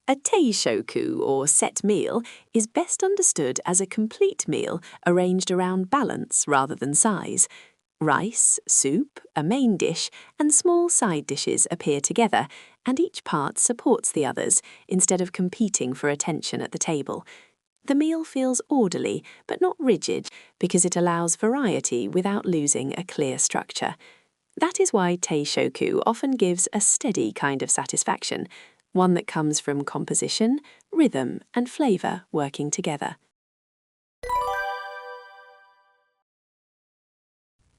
A teishoku, or set meal, is best understood as a complete meal arranged around balance rather than size. Rice, soup, a main dish, and small side dishes appear together, and each part supports the others instead of competing for attention at the table. The meal feels orderly but not rigid because it allows variety without losing a clear structure. That is why teishoku often gives a steady kind of satisfaction, one that comes from composition, rhythm, and flavor working together.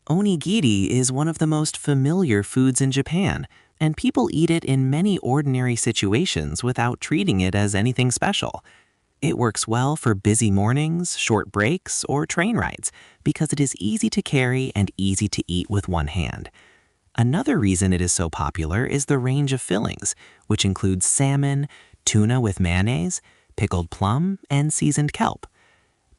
Onigiri is one of the most familiar foods in Japan, and people eat it in many ordinary situations without treating it as anything special. It works well for busy mornings, short breaks, or train rides because it is easy to carry and easy to eat with one hand. Another reason it is so popular is the range of fillings, which includes salmon, tuna with mayonnaise, pickled plum, and seasoned kelp.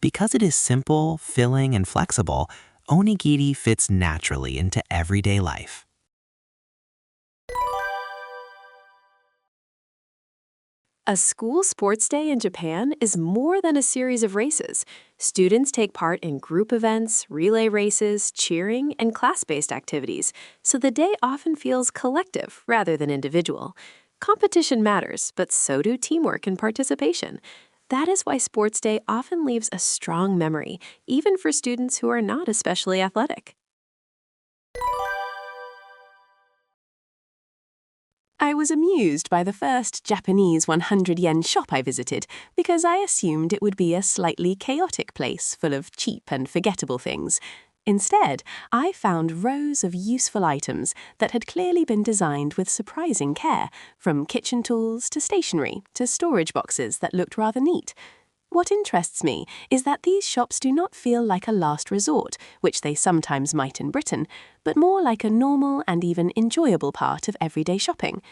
Because it is simple, filling, and flexible, onigiri fits naturally into everyday life. A school sports day in Japan is more than a series of races. Students take part in group events, relay races, cheering, and class-based activities, so the day often feels collective rather than individual. Competition matters, but so do teamwork and participation. That is why sports day often leaves a strong memory, even for students who are not especially athletic. I was amused by the first Japanese 100 yen shop I visited because I assumed it would be a slightly chaotic place full of cheap and forgettable things. Instead, I found rows of useful items that had clearly been designed with surprising care, from kitchen tools to stationery to storage boxes that looked rather neat. What interests me is that these shops do not feel like a last resort, which they sometimes might in Britain, but more like a normal and even enjoyable part of everyday shopping.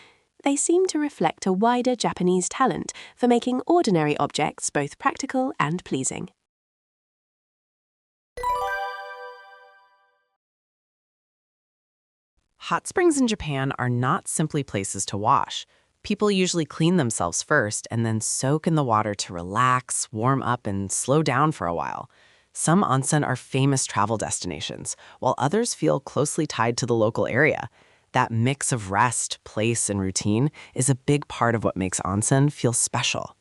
They seem to reflect a wider Japanese talent for making ordinary objects both practical and pleasing. Hot springs in Japan are not simply places to wash. People usually clean themselves first and then soak in the water to relax, warm up, and slow down for a while. Some onsen are famous travel destinations, while others feel closely tied to the local area. That mix of rest, place, and routine is a big part of what makes onsen feel special.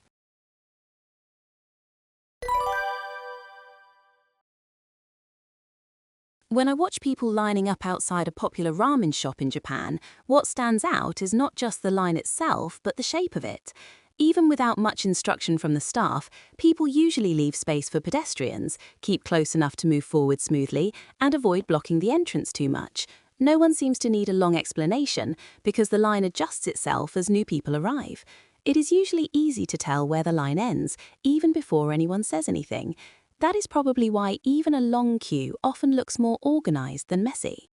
When I watch people lining up outside a popular ramen shop in Japan, what stands out is not just the line itself, but the shape of it. Even without much instruction from the staff, people usually leave space for pedestrians, keep close enough to move forward smoothly, and avoid blocking the entrance too much. No one seems to need a long explanation because the line adjusts itself as new people arrive. It is usually easy to tell where the line ends, even before anyone says anything. That is probably why even a long queue often looks more organized than messy.